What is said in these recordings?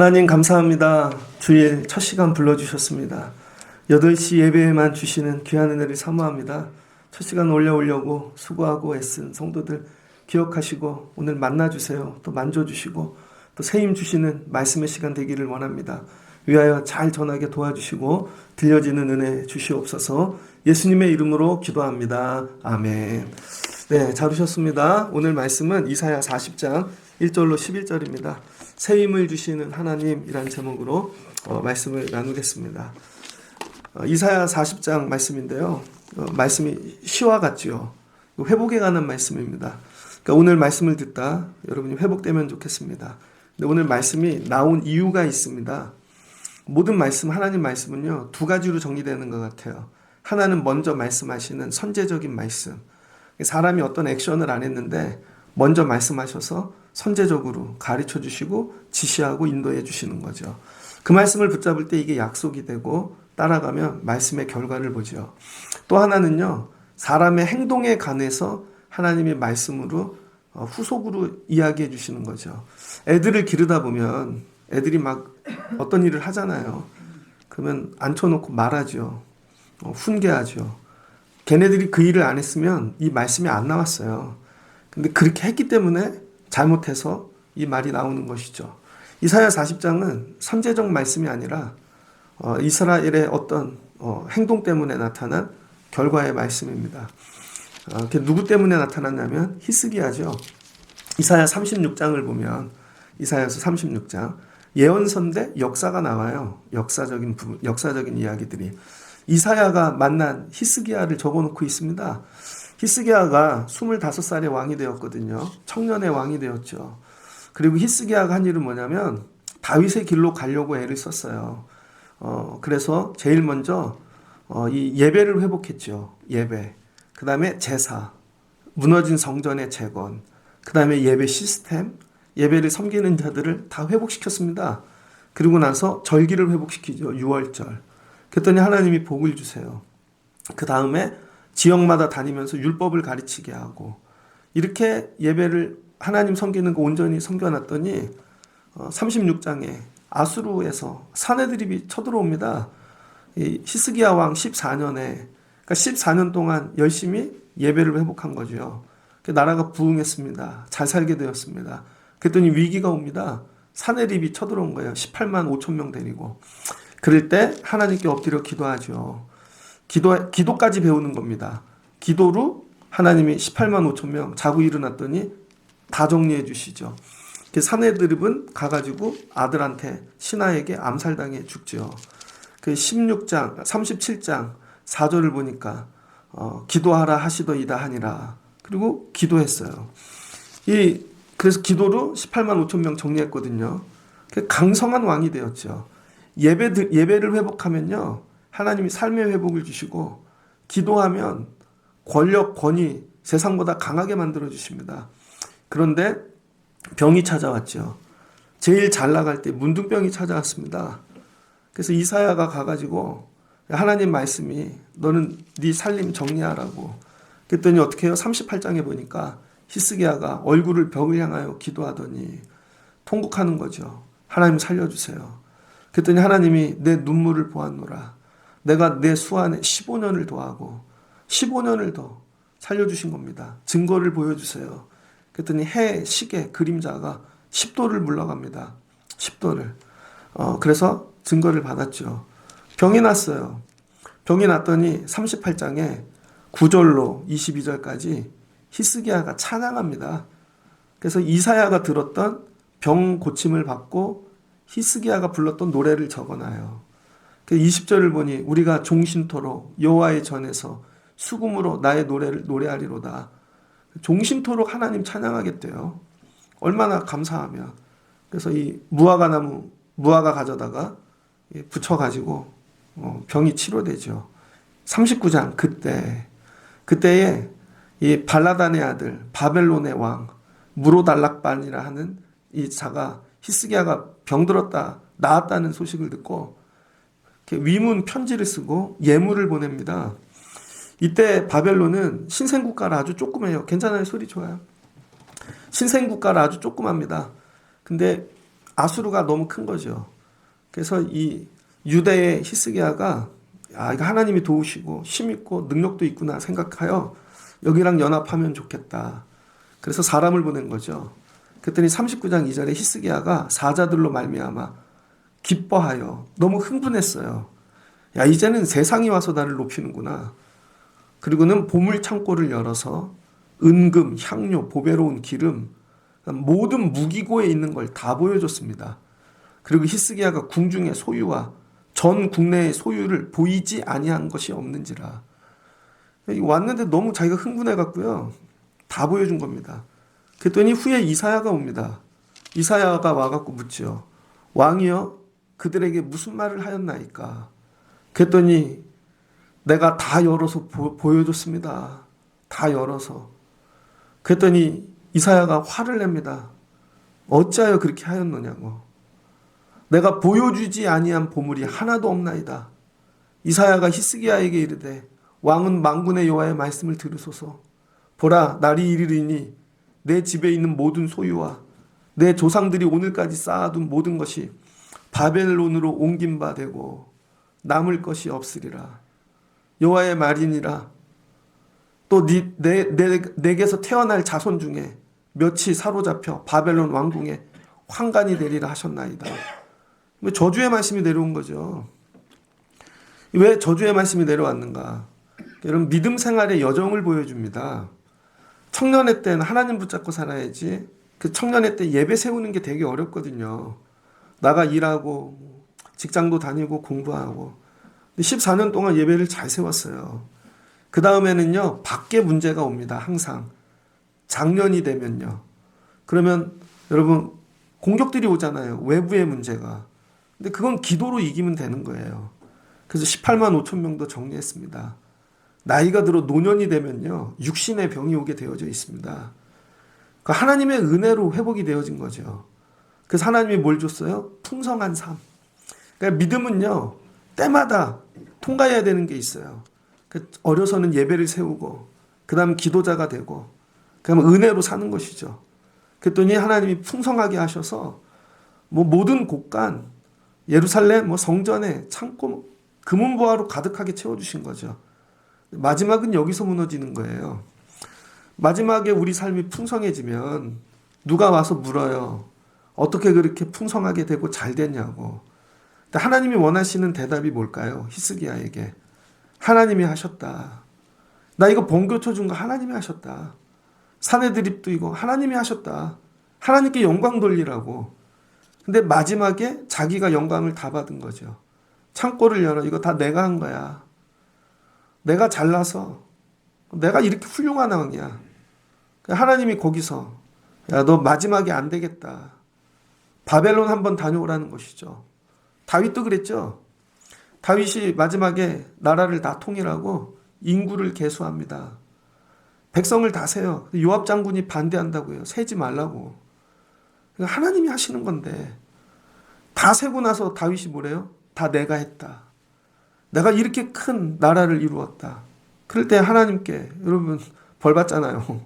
하나님 감사합니다. 주일 첫 시간 불러주셨습니다. 8시 예배에만 주시는 귀한 은혜를 사모합니다. 첫 시간 올려오려고 수고하고 애쓴 성도들 기억하시고 오늘 만나주세요. 또 만져주시고 또 세임 주시는 말씀의 시간 되기를 원합니다. 위하여 잘 전하게 도와주시고 들려지는 은혜 주시옵소서. 예수님의 이름으로 기도합니다. 아멘. 네, 잘 오셨습니다. 오늘 말씀은 이사야 40장 1절로 11절입니다. 새 힘을 주시는 하나님이란 제목으로 말씀을 나누겠습니다. 이사야 40장 말씀인데요. 말씀이 시와 같지요. 회복에 관한 말씀입니다. 그러니까 오늘 말씀을 듣다 여러분이 회복되면 좋겠습니다. 근데 오늘 말씀이 나온 이유가 있습니다. 모든 말씀, 하나님 말씀은요, 두 가지로 정리되는 것 같아요. 하나는 먼저 말씀하시는 선제적인 말씀. 사람이 어떤 액션을 안 했는데 먼저 말씀하셔서 선제적으로 가르쳐 주시고 지시하고 인도해 주시는 거죠. 그 말씀을 붙잡을 때 이게 약속이 되고 따라가면 말씀의 결과를 보죠. 또 하나는요, 사람의 행동에 관해서 하나님의 말씀으로 후속으로 이야기해 주시는 거죠. 애들을 기르다 보면 애들이 막 어떤 일을 하잖아요. 그러면 앉혀놓고 말하죠. 훈계하죠. 걔네들이 그 일을 안 했으면 이 말씀이 안 나왔어요. 근데 그렇게 했기 때문에 잘못해서 이 말이 나오는 것이죠. 이사야 40장은 선제적 말씀이 아니라 이스라엘의 어떤 행동 때문에 나타난 결과의 말씀입니다. 누구 때문에 나타났냐면 히스기야죠. 이사야 36장을 보면 이사야서 36장 예언서인데 역사가 나와요. 역사적인 이야기들이. 이사야가 만난 히스기야를 적어놓고 있습니다. 히스기야가 25살의 왕이 되었거든요. 청년의 왕이 되었죠. 그리고 히스기야가 한 일은 뭐냐면 다윗의 길로 가려고 애를 썼어요. 그래서 제일 먼저 이 예배를 회복했죠. 예배. 그 다음에 제사, 무너진 성전의 재건, 그 다음에 예배 시스템, 예배를 섬기는 자들을 다 회복시켰습니다. 그리고 나서 절기를 회복시키죠. 6월절. 그랬더니 하나님이 복을 주세요. 그 다음에 지역마다 다니면서 율법을 가르치게 하고 이렇게 예배를 하나님 섬기는 거 온전히 섬겨놨더니 36장에 아수르에서 사내들이 쳐들어옵니다. 이 히스기야 왕 14년에 그러니까 14년 동안 열심히 예배를 회복한 거죠. 나라가 부흥했습니다. 잘 살게 되었습니다. 그랬더니 위기가 옵니다. 사내립이 쳐들어온 거예요. 18만 5천 명 데리고. 그럴 때 하나님께 엎드려 기도하죠. 기도까지 배우는 겁니다. 기도로 하나님이 18만 5천 명 자고 일어났더니 다 정리해 주시죠. 사내들은 가가지고 아들한테 신하에게 암살당해 죽죠. 그 16장, 37장 4절을 보니까 기도하라 하시더이다 하니라. 그리고 기도했어요. 그래서 기도로 18만 5천 명 정리했거든요. 강성한 왕이 되었죠. 예배를 회복하면요, 하나님이 삶의 회복을 주시고 기도하면 권력, 권위 세상보다 강하게 만들어 주십니다. 그런데 병이 찾아왔죠. 제일 잘 나갈 때 문둥병이 찾아왔습니다. 그래서 이사야가 가가지고 하나님 말씀이 너는 네 살림 정리하라고. 그랬더니 어떻게 해요? 38장에 보니까 히스기야가 얼굴을 벽을 향하여 기도하더니 통곡하는 거죠. 하나님 살려주세요. 그랬더니 하나님이 내 눈물을 보았노라. 내가 내 수완에 15년을 더하고 15년을 더 살려주신 겁니다. 증거를 보여주세요. 그랬더니 해, 시계, 그림자가 10도를 물러갑니다. 10도를. 그래서 증거를 받았죠. 병이 났어요. 병이 났더니 38장에 9절로 22절까지 히스기야가 찬양합니다. 그래서 이사야가 들었던 병 고침을 받고 히스기야가 불렀던 노래를 적어놔요. 20절을 보니 우리가 종신토록 여호와의 전에서 수금으로 나의 노래를 노래하리로다. 종신토록 하나님 찬양하겠대요. 얼마나 감사하면. 그래서 이 무화과 가져다가 붙여가지고 병이 치료되죠. 39장 그때에 이 발라단의 아들 바벨론의 왕 무로달락반이라 하는 이 자가 히스기야가 병들었다 나았다는 소식을 듣고 위문 편지를 쓰고 예물을 보냅니다. 이때 바벨론은 신생국가라 아주 조그매요. 괜찮아요? 소리 좋아요. 신생국가라 아주 조그맣니다. 근데 아수르가 너무 큰 거죠. 그래서 이 유대의 히스기야가 이거 하나님이 도우시고 힘 있고 능력도 있구나 생각하여 여기랑 연합하면 좋겠다. 그래서 사람을 보낸 거죠. 그랬더니 39장 2절에 히스기야가 사자들로 말미암아 기뻐하여 너무 흥분했어요. 야, 이제는 세상이 와서 나를 높이는구나. 그리고는 보물 창고를 열어서 은금, 향료, 보배로운 기름, 모든 무기고에 있는 걸 다 보여줬습니다. 그리고 히스기야가 궁중의 소유와 전 국내의 소유를 보이지 아니한 것이 없는지라. 왔는데 너무 자기가 흥분해 갖고요. 다 보여준 겁니다. 그랬더니 후에 이사야가 옵니다. 이사야가 와갖고 묻지요. 왕이여 그들에게 무슨 말을 하였나이까. 그랬더니 내가 다 열어서 보여줬습니다. 다 열어서. 그랬더니 이사야가 화를 냅니다. 어찌하여 그렇게 하였느냐고. 내가 보여주지 아니한 보물이 하나도 없나이다. 이사야가 히스기야에게 이르되 왕은 만군의 여호와의 말씀을 들으소서. 보라 날이 이르리니 내 집에 있는 모든 소유와 내 조상들이 오늘까지 쌓아둔 모든 것이 바벨론으로 옮긴 바 되고 남을 것이 없으리라. 여호와의 말이니라. 또 내게서 태어날 자손 중에 몇이 사로잡혀 바벨론 왕궁에 환관이 되리라 하셨나이다. 저주의 말씀이 내려온 거죠. 왜 저주의 말씀이 내려왔는가? 여러분 믿음 생활의 여정을 보여줍니다. 청년의 때는 하나님 붙잡고 살아야지. 그 청년의 때 예배 세우는 게 되게 어렵거든요. 나가 일하고 직장도 다니고 공부하고 14년 동안 예배를 잘 세웠어요. 그 다음에는요 밖에 문제가 옵니다. 항상 작년이 되면요. 그러면 여러분 공격들이 오잖아요. 외부의 문제가. 근데 그건 기도로 이기면 되는 거예요. 그래서 18만 5천 명도 정리했습니다. 나이가 들어 노년이 되면요 육신의 병이 오게 되어져 있습니다. 그 하나님의 은혜로 회복이 되어진 거죠. 그래서 하나님이 뭘 줬어요? 풍성한 삶. 그러니까 믿음은요 때마다 통과해야 되는 게 있어요. 어려서는 예배를 세우고 그 다음 기도자가 되고 그 다음 은혜로 사는 것이죠. 그랬더니 하나님이 풍성하게 하셔서 모든 곳간 예루살렘 성전에 창고 금은보화로 가득하게 채워주신 거죠. 마지막은 여기서 무너지는 거예요. 마지막에 우리 삶이 풍성해지면 누가 와서 물어요. 어떻게 그렇게 풍성하게 되고 잘 됐냐고. 하나님이 원하시는 대답이 뭘까요? 히스기야에게 하나님이 하셨다. 나 이거 번개쳐 준 거 하나님이 하셨다. 산의 드립도 이거 하나님이 하셨다. 하나님께 영광 돌리라고. 근데 마지막에 자기가 영광을 다 받은 거죠. 창고를 열어. 이거 다 내가 한 거야. 내가 잘나서 내가 이렇게 훌륭한 왕이야. 하나님이 거기서 야, 너 마지막에 안 되겠다. 바벨론 한번 다녀오라는 것이죠. 다윗도 그랬죠. 다윗이 마지막에 나라를 다 통일하고 인구를 계수합니다. 백성을 다 세요. 요압 장군이 반대한다고요. 세지 말라고. 하나님이 하시는 건데 다 세고 나서 다윗이 뭐래요? 다 내가 했다. 내가 이렇게 큰 나라를 이루었다. 그럴 때 하나님께 여러분 벌 받잖아요.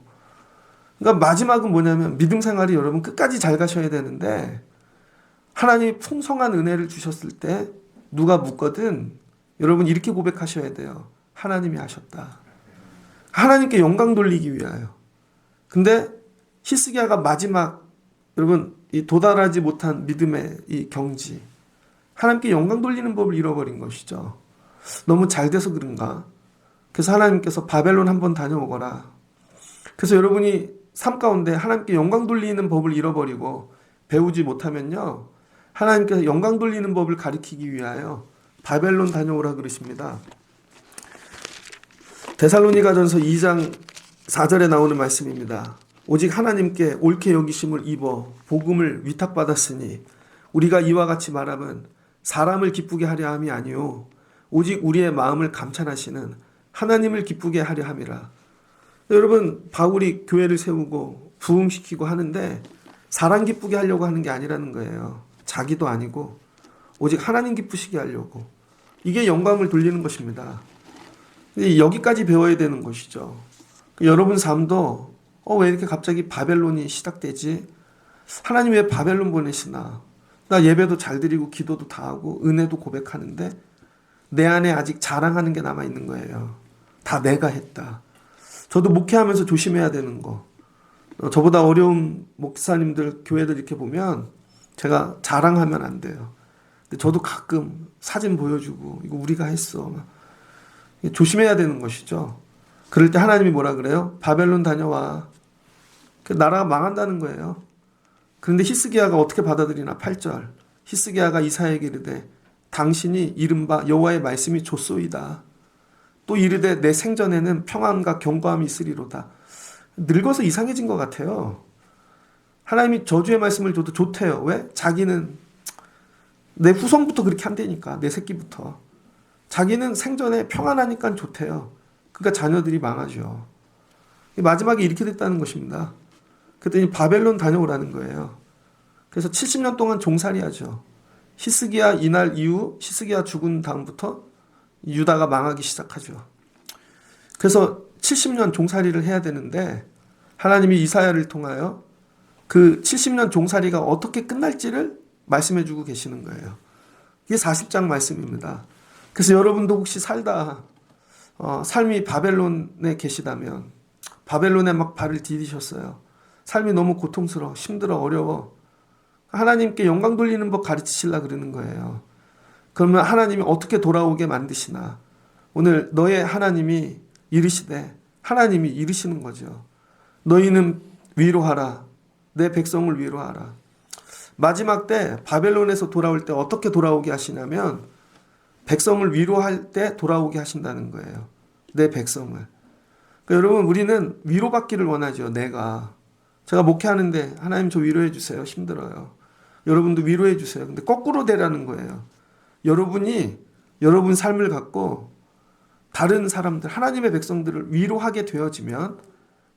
그러니까 마지막은 뭐냐면 믿음 생활이 여러분 끝까지 잘 가셔야 되는데 하나님이 풍성한 은혜를 주셨을 때 누가 묻거든 여러분 이렇게 고백하셔야 돼요. 하나님이 하셨다. 하나님께 영광 돌리기 위하여. 근데 히스기야가 마지막 여러분 이 도달하지 못한 믿음의 이 경지 하나님께 영광 돌리는 법을 잃어버린 것이죠. 너무 잘 돼서 그런가? 그래서 하나님께서 바벨론 한번 다녀오거라. 그래서 여러분이 삶 가운데 하나님께 영광 돌리는 법을 잃어버리고 배우지 못하면요. 하나님께서 영광 돌리는 법을 가리키기 위하여 바벨론 다녀오라 그러십니다. 데살로니가전서 2장 4절에 나오는 말씀입니다. 오직 하나님께 옳게 여기심을 입어 복음을 위탁받았으니 우리가 이와 같이 말하면 사람을 기쁘게 하려 함이 아니요 오직 우리의 마음을 감찰하시는 하나님을 기쁘게 하려 함이라. 여러분 바울이 교회를 세우고 부흥시키고 하는데 사람 기쁘게 하려고 하는 게 아니라는 거예요. 자기도 아니고 오직 하나님 기쁘시게 하려고. 이게 영광을 돌리는 것입니다. 여기까지 배워야 되는 것이죠. 여러분 삶도 왜 이렇게 갑자기 바벨론이 시작되지? 하나님 왜 바벨론 보내시나? 나 예배도 잘 드리고 기도도 다 하고 은혜도 고백하는데 내 안에 아직 자랑하는 게 남아 있는 거예요. 다 내가 했다. 저도 목회하면서 조심해야 되는 거. 저보다 어려운 목사님들, 교회들 이렇게 보면 제가 자랑하면 안 돼요. 근데 저도 가끔 사진 보여주고 이거 우리가 했어. 조심해야 되는 것이죠. 그럴 때 하나님이 뭐라 그래요? 바벨론 다녀와. 나라가 망한다는 거예요. 그런데 히스기야가 어떻게 받아들이나? 8절. 히스기야가 이사야에게 이르되 당신이 이른바 여호와의 말씀이 좋소이다. 또 이르되 내 생전에는 평안과 견고함이 있으리로다. 늙어서 이상해진 것 같아요. 하나님이 저주의 말씀을 줘도 좋대요. 왜? 자기는 내 후손부터 그렇게 한다니까. 내 새끼부터. 자기는 생전에 평안하니까 좋대요. 그러니까 자녀들이 망하죠. 마지막에 이렇게 됐다는 것입니다. 그랬더니 바벨론 다녀오라는 거예요. 그래서 70년 동안 종살이하죠. 히스기야 이날 이후 히스기야 죽은 다음부터 유다가 망하기 시작하죠. 그래서 70년 종살이를 해야 되는데 하나님이 이사야를 통하여 그 70년 종살이가 어떻게 끝날지를 말씀해 주고 계시는 거예요. 이게 40장 말씀입니다. 그래서 여러분도 혹시 살다 삶이 바벨론에 계시다면 바벨론에 막 발을 디디셨어요. 삶이 너무 고통스러워, 힘들어, 어려워. 하나님께 영광 돌리는 법 가르치시려고 그러는 거예요. 그러면 하나님이 어떻게 돌아오게 만드시나. 오늘 너의 하나님이 이르시되 하나님이 이르시는 거죠. 너희는 위로하라. 내 백성을 위로하라. 마지막 때 바벨론에서 돌아올 때 어떻게 돌아오게 하시냐면 백성을 위로할 때 돌아오게 하신다는 거예요. 내 백성을. 그러니까 여러분 우리는 위로받기를 원하죠. 제가 목회하는데 하나님 저 위로해 주세요. 힘들어요. 여러분도 위로해 주세요. 근데 거꾸로 되라는 거예요. 여러분이 여러분 삶을 갖고 다른 사람들, 하나님의 백성들을 위로하게 되어지면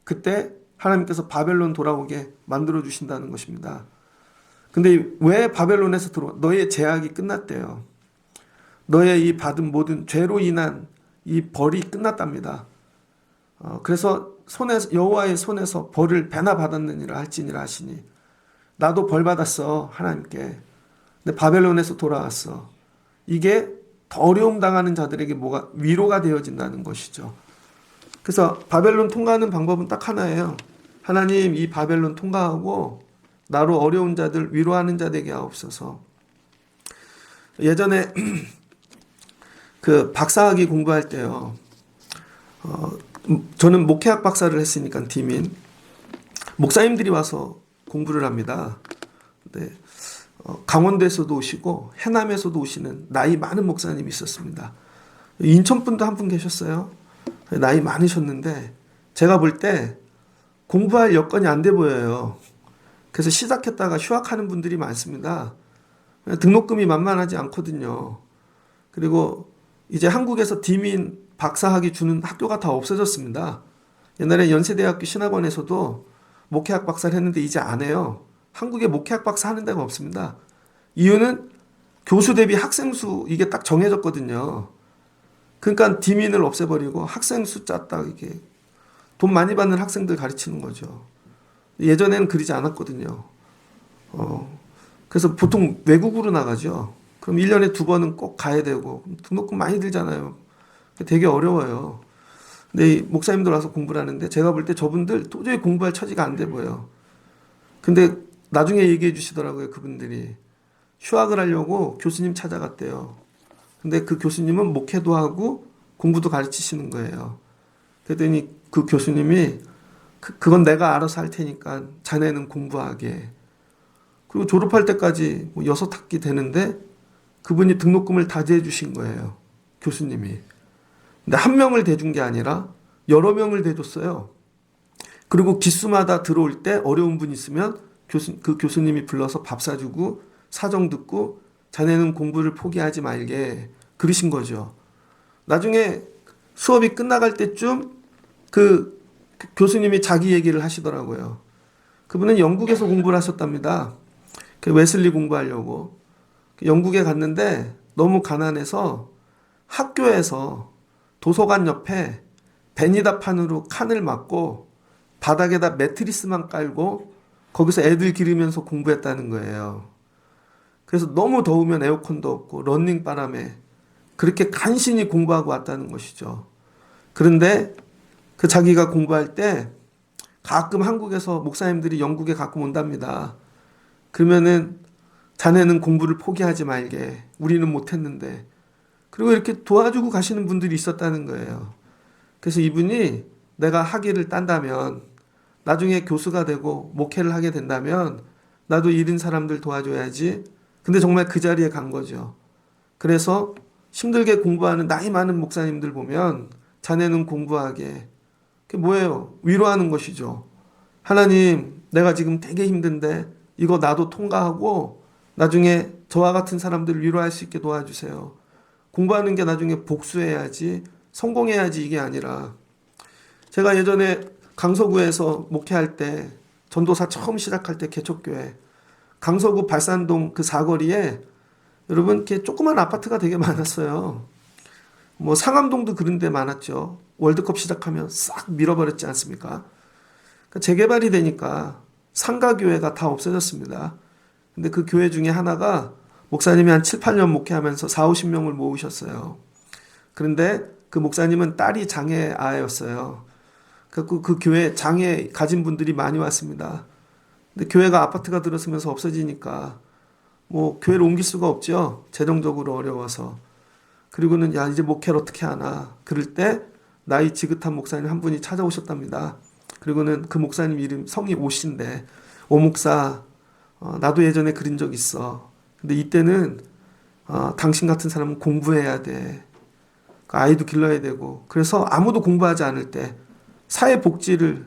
그때 하나님께서 바벨론 돌아오게 만들어 주신다는 것입니다. 근데 왜 바벨론에서 너의 제약이 끝났대요. 너의 이 받은 모든 죄로 인한 이 벌이 끝났답니다. 그래서 여호와의 손에서 벌을 배나 받았느니라 할지니라 하시니 나도 벌 받았어 하나님께. 근데 바벨론에서 돌아왔어. 이게 더 어려움 당하는 자들에게 뭐가 위로가 되어진다는 것이죠. 그래서 바벨론 통과하는 방법은 딱 하나예요. 하나님 이 바벨론 통과하고 나로 어려운 자들 위로하는 자 되게 하옵소서. 예전에 그 박사학위 공부할 때요. 저는 목회학 박사를 했으니까 디민 목사님들이 와서 공부를 합니다. 네. 강원도에서도 오시고 해남에서도 오시는 나이 많은 목사님이 있었습니다. 인천 분도 한 분 계셨어요. 나이 많으셨는데 제가 볼 때 공부할 여건이 안 돼 보여요. 그래서 시작했다가 휴학하는 분들이 많습니다. 등록금이 만만하지 않거든요. 그리고 이제 한국에서 디민 박사학위 주는 학교가 다 없어졌습니다. 옛날에 연세대학교 신학원에서도 목회학 박사를 했는데 이제 안 해요. 한국에 목회학 박사 하는 데가 없습니다. 이유는 교수 대비 학생 수 이게 딱 정해졌거든요. 그러니까 디민을 없애버리고 학생 숫자 딱 이게 돈 많이 받는 학생들 가르치는 거죠. 예전에는 그러지 않았거든요. 그래서 보통 외국으로 나가죠. 그럼 1년에 2번은 꼭 가야 되고 등록금 많이 들잖아요. 되게 어려워요. 근데 목사님들 와서 공부를 하는데 제가 볼 때 저분들 도저히 공부할 처지가 안 돼 보여. 근데 나중에 얘기해 주시더라고요. 그분들이 휴학을 하려고 교수님 찾아갔대요. 근데 그 교수님은 목회도 하고 공부도 가르치시는 거예요. 그랬더니 그 교수님이 그건 내가 알아서 할 테니까 자네는 공부하게. 그리고 졸업할 때까지 6학기 되는데 그분이 등록금을 다제해 주신 거예요. 교수님이. 근데 한 명을 대준 게 아니라 여러 명을 대줬어요. 그리고 기수마다 들어올 때 어려운 분 있으면 그 교수님이 불러서 밥 사주고 사정 듣고 자네는 공부를 포기하지 말게 그러신 거죠. 나중에 수업이 끝나갈 때쯤 그 교수님이 자기 얘기를 하시더라고요. 그분은 영국에서 공부를 하셨답니다. 그 웨슬리 공부하려고. 영국에 갔는데 너무 가난해서 학교에서 도서관 옆에 베니다판으로 칸을 막고 바닥에다 매트리스만 깔고 거기서 애들 기르면서 공부했다는 거예요. 그래서 너무 더우면 에어컨도 없고 런닝 바람에 그렇게 간신히 공부하고 왔다는 것이죠. 그런데 그 자기가 공부할 때 가끔 한국에서 목사님들이 영국에 가끔 온답니다. 그러면은 자네는 공부를 포기하지 말게. 우리는 못했는데. 그리고 이렇게 도와주고 가시는 분들이 있었다는 거예요. 그래서 이분이 내가 학위를 딴다면 나중에 교수가 되고 목회를 하게 된다면 나도 잃은 사람들 도와줘야지. 근데 정말 그 자리에 간 거죠. 그래서 힘들게 공부하는 나이 많은 목사님들 보면 자네는 공부하게. 그게 뭐예요? 위로하는 것이죠. 하나님, 내가 지금 되게 힘든데 이거 나도 통과하고 나중에 저와 같은 사람들을 위로할 수 있게 도와주세요. 공부하는 게 나중에 복수해야지, 성공해야지 이게 아니라. 제가 예전에 강서구에서 목회할 때 전도사 처음 시작할 때 개척교회 강서구 발산동 그 사거리에 여러분 이렇게 조그만 아파트가 되게 많았어요. 뭐 상암동도 그런 데 많았죠. 월드컵 시작하면 싹 밀어버렸지 않습니까? 그러니까 재개발이 되니까 상가교회가 다 없어졌습니다. 근데 그 교회 중에 하나가 목사님이 한 7, 8년 목회하면서 4, 50명을 모으셨어요. 그런데 그 목사님은 딸이 장애아였어요. 그 교회 장애 가진 분들이 많이 왔습니다. 근데 교회가 아파트가 들어서면서 없어지니까 뭐 교회를 옮길 수가 없죠. 재정적으로 어려워서. 그리고는 야 이제 목회를 어떻게 하나. 그럴 때 나이 지긋한 목사님 한 분이 찾아오셨답니다. 그리고는 그 목사님 이름 성이 오신데 오 목사 나도 예전에 그린 적 있어. 근데 이때는 당신 같은 사람은 공부해야 돼. 아이도 길러야 되고. 그래서 아무도 공부하지 않을 때 사회복지를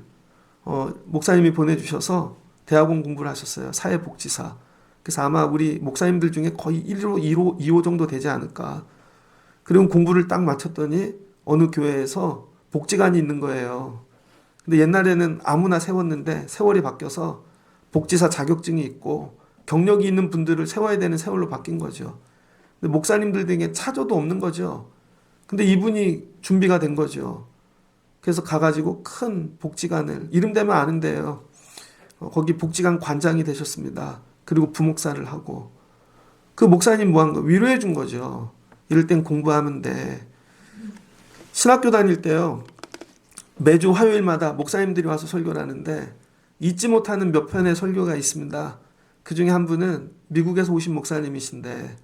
목사님이 보내주셔서 대학원 공부를 하셨어요. 사회복지사. 그래서 아마 우리 목사님들 중에 거의 1호, 2호, 2호 정도 되지 않을까. 그리고 공부를 딱 마쳤더니 어느 교회에서 복지관이 있는 거예요. 근데 옛날에는 아무나 세웠는데 세월이 바뀌어서 복지사 자격증이 있고 경력이 있는 분들을 세워야 되는 세월로 바뀐 거죠. 근데 목사님들 등에 차저도 없는 거죠. 근데 이분이 준비가 된 거죠. 그래서 가가지고 큰 복지관을 이름 되면 아는데요. 거기 복지관 관장이 되셨습니다. 그리고 부목사를 하고 그 목사님 뭐 한 거 위로해 준 거죠. 이럴 땐 공부하면 돼. 신학교 다닐 때요. 매주 화요일마다 목사님들이 와서 설교를 하는데 잊지 못하는 몇 편의 설교가 있습니다. 그 중에 한 분은 미국에서 오신 목사님이신데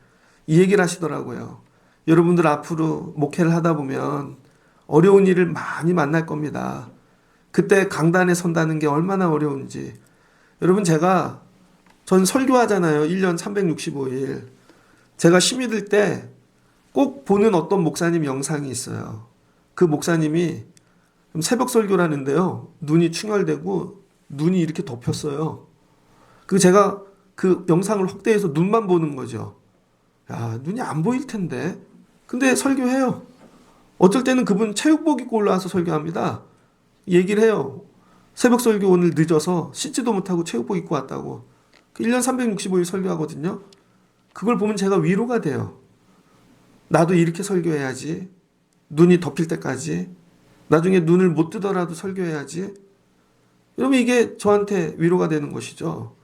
이 얘기를 하시더라고요. 여러분들 앞으로 목회를 하다 보면 어려운 일을 많이 만날 겁니다. 그때 강단에 선다는 게 얼마나 어려운지. 여러분 전 설교하잖아요. 1년 365일. 제가 힘이 들 때 꼭 보는 어떤 목사님 영상이 있어요. 그 목사님이 새벽 설교를 하는데요. 눈이 충혈되고 눈이 이렇게 덮였어요. 그 제가 그 영상을 확대해서 눈만 보는 거죠. 야, 눈이 안 보일 텐데. 근데 설교해요. 어쩔 때는 그분 체육복 입고 올라와서 설교합니다. 얘기를 해요. 새벽 설교 오늘 늦어서 씻지도 못하고 체육복 입고 왔다고. 1년 365일 설교하거든요. 그걸 보면 제가 위로가 돼요. 나도 이렇게 설교해야지. 눈이 덮일 때까지. 나중에 눈을 못 뜨더라도 설교해야지. 여러분 이게 저한테 위로가 되는 것이죠.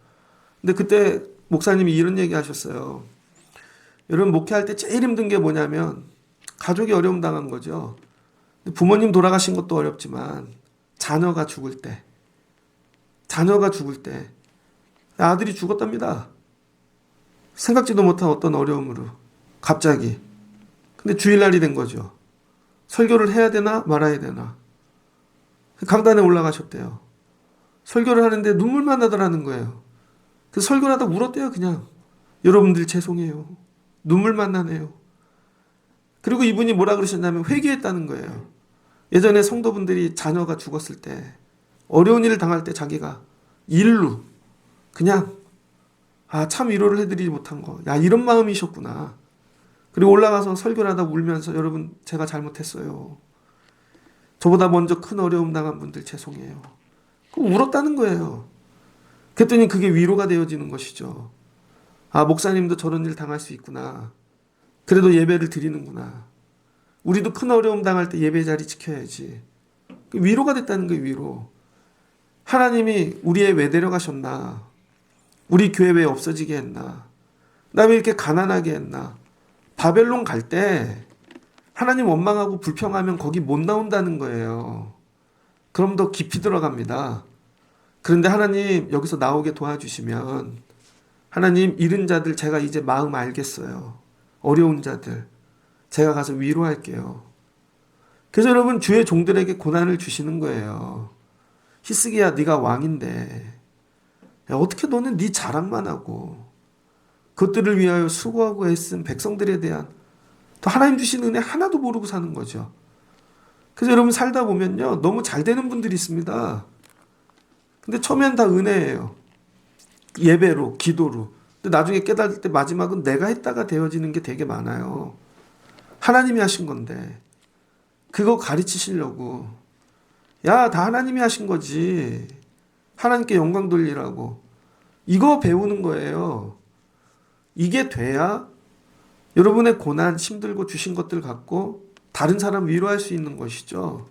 근데 그때 목사님이 이런 얘기 하셨어요. 여러분 목회할 때 제일 힘든 게 뭐냐면 가족이 어려움 당한 거죠. 부모님 돌아가신 것도 어렵지만 자녀가 죽을 때 아들이 죽었답니다. 생각지도 못한 어떤 어려움으로 갑자기. 근데 주일날이 된 거죠. 설교를 해야 되나 말아야 되나. 강단에 올라가셨대요. 설교를 하는데 눈물만 나더라는 거예요. 그 설교를 하다 울었대요 그냥. 여러분들 죄송해요. 눈물만 나네요. 그리고 이분이 뭐라 그러셨냐면 회개했다는 거예요. 예전에 성도분들이 자녀가 죽었을 때 어려운 일을 당할 때 자기가 일루 그냥 참 위로를 해드리지 못한 거. 야 이런 마음이셨구나. 그리고 올라가서 설교를 하다 울면서 여러분 제가 잘못했어요. 저보다 먼저 큰 어려움 당한 분들 죄송해요. 울었다는 거예요. 그랬더니 그게 위로가 되어지는 것이죠. 목사님도 저런 일 당할 수 있구나. 그래도 예배를 드리는구나. 우리도 큰 어려움 당할 때 예배 자리 지켜야지. 위로가 됐다는 거예요. 위로. 하나님이 우리 애 왜 데려가셨나. 우리 교회 왜 없어지게 했나. 나 왜 이렇게 가난하게 했나? 바벨론 갈 때 하나님 원망하고 불평하면 거기 못 나온다는 거예요. 그럼 더 깊이 들어갑니다. 그런데 하나님 여기서 나오게 도와주시면 하나님 잃은 자들 제가 이제 마음 알겠어요. 어려운 자들 제가 가서 위로할게요. 그래서 여러분 주의 종들에게 고난을 주시는 거예요. 히스기야 네가 왕인데 야, 어떻게 너는 네 자랑만 하고 그것들을 위하여 수고하고 애쓴 백성들에 대한 또 하나님 주신 은혜 하나도 모르고 사는 거죠. 그래서 여러분 살다 보면요 너무 잘 되는 분들이 있습니다. 근데 처음엔 다 은혜예요. 예배로 기도로. 근데 나중에 깨달을 때 마지막은 내가 했다가 되어지는 게 되게 많아요. 하나님이 하신 건데 그거 가르치시려고 야 다 하나님이 하신 거지 하나님께 영광 돌리라고 이거 배우는 거예요. 이게 돼야 여러분의 고난 힘들고 주신 것들 갖고 다른 사람 위로할 수 있는 것이죠.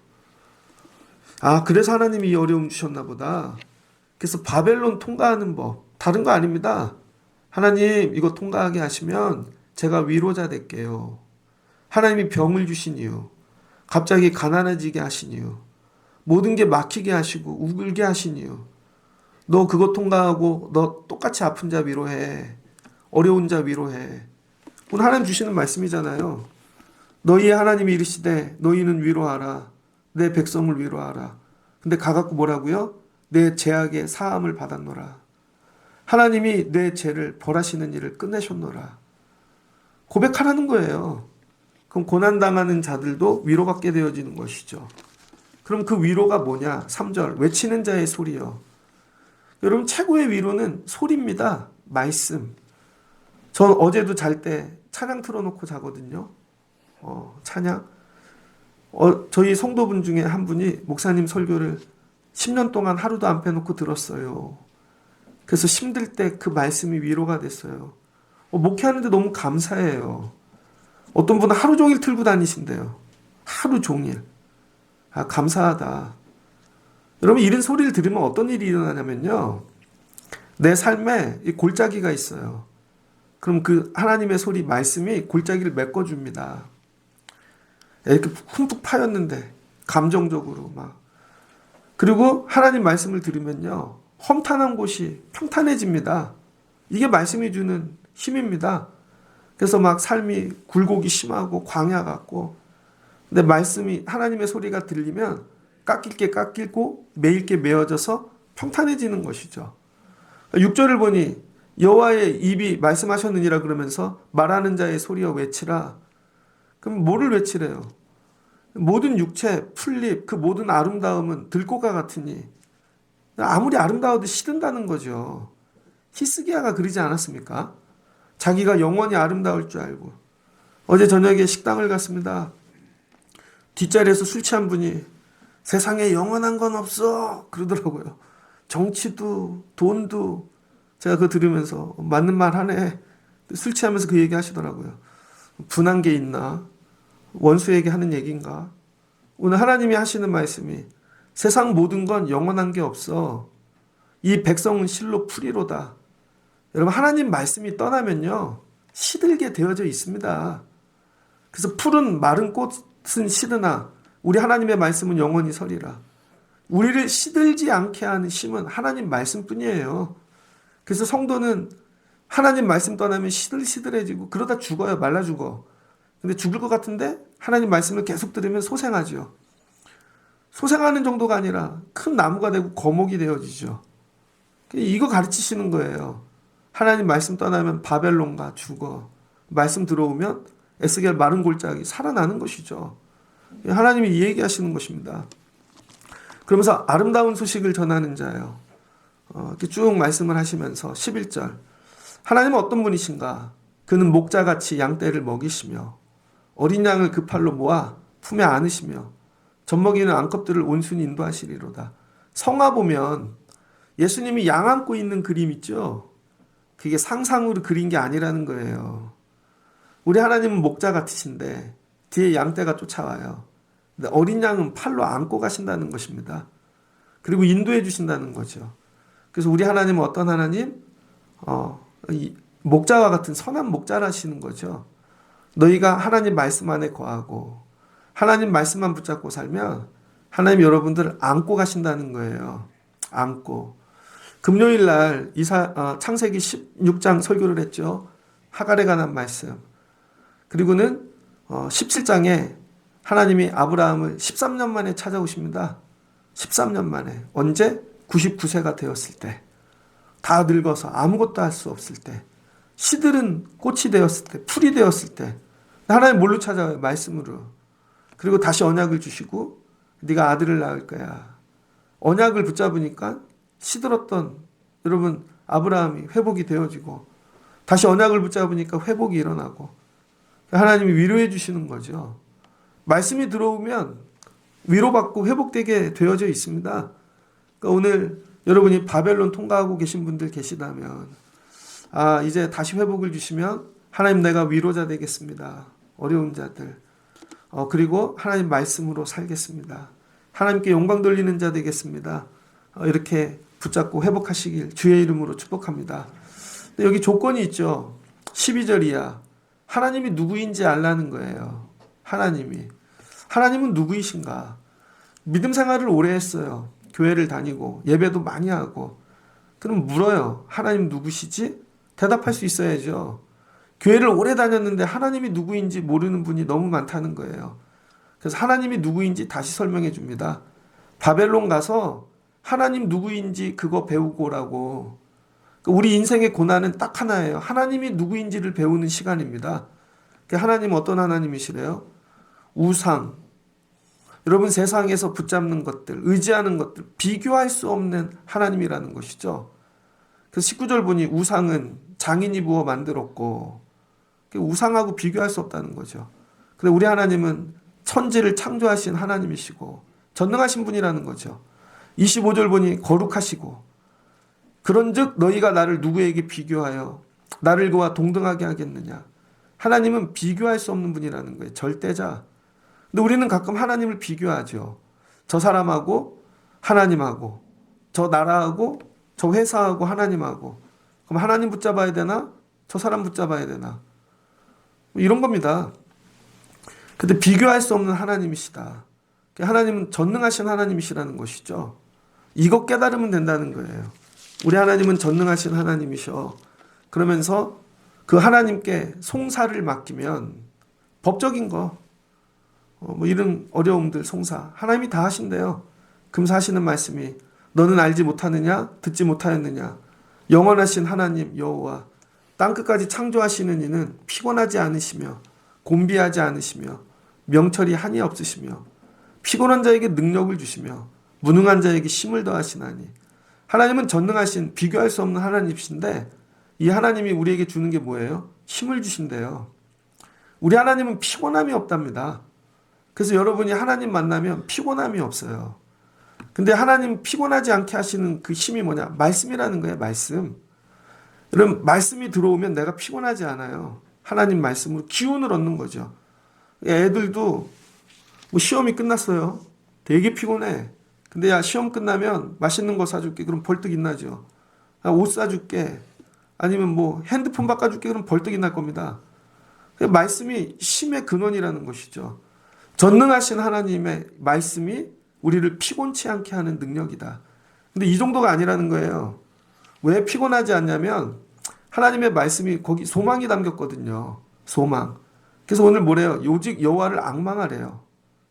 아 그래서 하나님이 이 어려움 주셨나 보다. 그래서 바벨론 통과하는 법 다른 거 아닙니다. 하나님 이거 통과하게 하시면 제가 위로자 될게요. 하나님이 병을 주신 이유 갑자기 가난해지게 하신 이유 모든 게 막히게 하시고 우글게 하신 이유 너 그거 통과하고 너 똑같이 아픈 자 위로해. 어려운 자 위로해. 오늘 하나님 주시는 말씀이잖아요. 너희의 하나님이 이르시되 너희는 위로하라. 내 백성을 위로하라. 근데 가갖고 뭐라고요? 내 죄악의 사함을 받았노라. 하나님이 내 죄를 벌하시는 일을 끝내셨노라. 고백하라는 거예요. 그럼 고난당하는 자들도 위로받게 되어지는 것이죠. 그럼 그 위로가 뭐냐? 3절 외치는 자의 소리요. 여러분 최고의 위로는 소리입니다. 말씀. 전 어제도 잘 때 찬양 틀어놓고 자거든요. 찬양. 저희 성도분 중에 한 분이 목사님 설교를 10년 동안 하루도 안 빼놓고 들었어요. 그래서 힘들 때 그 말씀이 위로가 됐어요. 목회하는데 너무 감사해요. 어떤 분은 하루 종일 틀고 다니신대요. 하루 종일. 아, 감사하다. 여러분 이런 소리를 들으면 어떤 일이 일어나냐면요. 내 삶에 이 골짜기가 있어요. 그럼 그 하나님의 소리, 말씀이 골짜기를 메꿔줍니다. 이렇게 흠뻑 파였는데 감정적으로 막. 그리고 하나님 말씀을 들으면요. 험탄한 곳이 평탄해집니다. 이게 말씀이 주는 힘입니다. 그래서 막 삶이 굴곡이 심하고 광야 같고 근데 말씀이 하나님의 소리가 들리면 깎일 게 깎이고 매일 게 메어져서 평탄해지는 것이죠. 6절을 보니 여호와의 입이 말씀하셨느니라 그러면서 말하는 자의 소리여 외치라. 그럼 뭐를 외치래요? 모든 육체, 풀잎, 그 모든 아름다움은 들꽃과 같으니 아무리 아름다워도 시든다는 거죠. 히스기야가 그러지 않았습니까? 자기가 영원히 아름다울 줄 알고 어제 저녁에 식당을 갔습니다. 뒷자리에서 술 취한 분이 세상에 영원한 건 없어 그러더라고요. 정치도 돈도 제가 그거 들으면서 맞는 말 하네. 술 취하면서 그 얘기 하시더라고요. 분한 게 있나? 원수에게 하는 얘기인가? 오늘 하나님이 하시는 말씀이 세상 모든 건 영원한 게 없어. 이 백성은 실로 풀이로다. 여러분 하나님 말씀이 떠나면요. 시들게 되어져 있습니다. 그래서 푸른 마른 꽃은 시드나 우리 하나님의 말씀은 영원히 서리라. 우리를 시들지 않게 하는 힘은 하나님 말씀뿐이에요. 그래서 성도는 하나님 말씀 떠나면 시들시들해지고 그러다 죽어요. 말라 죽어. 근데 죽을 것 같은데 하나님 말씀을 계속 들으면 소생하죠. 소생하는 정도가 아니라 큰 나무가 되고 거목이 되어지죠. 이거 가르치시는 거예요. 하나님 말씀 떠나면 바벨론가 죽어. 말씀 들어오면 에스겔 마른 골짜기 살아나는 것이죠. 하나님이 이 얘기하시는 것입니다. 그러면서 아름다운 소식을 전하는 자예요. 이렇게 쭉 말씀을 하시면서 11절 하나님은 어떤 분이신가? 그는 목자같이 양떼를 먹이시며 어린 양을 그 팔로 모아 품에 안으시며 젖먹이는 암컷들을 온순히 인도하시리로다. 성화 보면 예수님이 양 안고 있는 그림 있죠? 그게 상상으로 그린 게 아니라는 거예요. 우리 하나님은 목자 같으신데 뒤에 양떼가 쫓아와요. 근데 어린 양은 팔로 안고 가신다는 것입니다. 그리고 인도해 주신다는 거죠. 그래서 우리 하나님은 어떤 하나님? 목자와 같은 선한 목자라시는 거죠. 너희가 하나님 말씀 안에 거하고 하나님 말씀만 붙잡고 살면 하나님 여러분들을 안고 가신다는 거예요. 안고. 금요일 날 창세기 16장 설교를 했죠. 하갈에 관한 말씀. 그리고는 17장에 하나님이 아브라함을 13년 만에 찾아오십니다. 13년 만에. 언제? 99세가 되었을 때. 다 늙어서 아무것도 할 수 없을 때. 시들은 꽃이 되었을 때. 풀이 되었을 때. 하나님 뭘로 찾아와요? 말씀으로. 그리고 다시 언약을 주시고 네가 아들을 낳을 거야. 언약을 붙잡으니까 시들었던 여러분 아브라함이 회복이 되어지고 다시 언약을 붙잡으니까 회복이 일어나고 하나님이 위로해 주시는 거죠. 말씀이 들어오면 위로받고 회복되게 되어져 있습니다. 그러니까 오늘 여러분이 바벨론 통과하고 계신 분들 계시다면 이제 다시 회복을 주시면 하나님 내가 위로자 되겠습니다. 어려운 자들. 그리고 하나님 말씀으로 살겠습니다. 하나님께 영광 돌리는 자 되겠습니다. 이렇게 붙잡고 회복하시길 주의 이름으로 축복합니다. 근데 여기 조건이 있죠. 12절이야. 하나님이 누구인지 알라는 거예요. 하나님은 누구이신가? 믿음 생활을 오래 했어요. 교회를 다니고 예배도 많이 하고. 그럼 물어요. 하나님 누구시지? 대답할 수 있어야죠. 교회를 오래 다녔는데 하나님이 누구인지 모르는 분이 너무 많다는 거예요. 그래서 하나님이 누구인지 다시 설명해 줍니다. 바벨론 가서 하나님 누구인지 그거 배우고 오라고. 우리 인생의 고난은 딱 하나예요. 하나님이 누구인지를 배우는 시간입니다. 하나님 어떤 하나님이시래요? 우상. 여러분 세상에서 붙잡는 것들, 의지하는 것들, 비교할 수 없는 하나님이라는 것이죠. 그래서 19절 보니 우상은 장인이 부어 만들었고 우상하고 비교할 수 없다는 거죠. 근데 우리 하나님은 천지를 창조하신 하나님이시고 전능하신 분이라는 거죠. 25절 보니 거룩하시고 그런즉 너희가 나를 누구에게 비교하여 나를 그와 동등하게 하겠느냐. 하나님은 비교할 수 없는 분이라는 거예요. 절대자. 근데 우리는 가끔 하나님을 비교하죠. 저 사람하고 하나님하고 저 나라하고 저 회사하고 하나님하고 그럼 하나님 붙잡아야 되나? 저 사람 붙잡아야 되나? 이런 겁니다. 근데 비교할 수 없는 하나님이시다. 하나님은 전능하신 하나님이시라는 것이죠. 이것 깨달으면 된다는 거예요. 우리 하나님은 전능하신 하나님이셔. 그러면서 그 하나님께 송사를 맡기면 법적인 거, 이런 어려움들 송사 하나님이 다 하신대요. 금사하시는 말씀이 너는 알지 못하느냐? 듣지 못하였느냐? 영원하신 하나님 여호와 땅끝까지 창조하시는 이는 피곤하지 않으시며 곤비하지 않으시며 명철이 한이 없으시며 피곤한 자에게 능력을 주시며 무능한 자에게 힘을 더하시나니. 하나님은 전능하신 비교할 수 없는 하나님이신데 이 하나님이 우리에게 주는 게 뭐예요? 힘을 주신대요. 우리 하나님은 피곤함이 없답니다. 그래서 여러분이 하나님 만나면 피곤함이 없어요. 근데 하나님 피곤하지 않게 하시는 그 힘이 뭐냐? 말씀이라는 거예요. 말씀. 여러분 말씀이 들어오면 내가 피곤하지 않아요. 하나님 말씀으로 기운을 얻는 거죠. 애들도 시험이 끝났어요. 되게 피곤해. 근데 야 시험 끝나면 맛있는 거 사줄게. 그럼 벌떡 일어나죠. 옷 사줄게. 아니면 핸드폰 바꿔줄게. 그럼 벌떡 일어날 겁니다. 말씀이 힘의 근원이라는 것이죠. 전능하신 하나님의 말씀이 우리를 피곤치 않게 하는 능력이다. 근데 이 정도가 아니라는 거예요. 왜 피곤하지 않냐면 하나님의 말씀이 거기 소망이 담겼거든요. 소망. 그래서 오늘 뭐래요? 오직 여호와를 앙망하래요.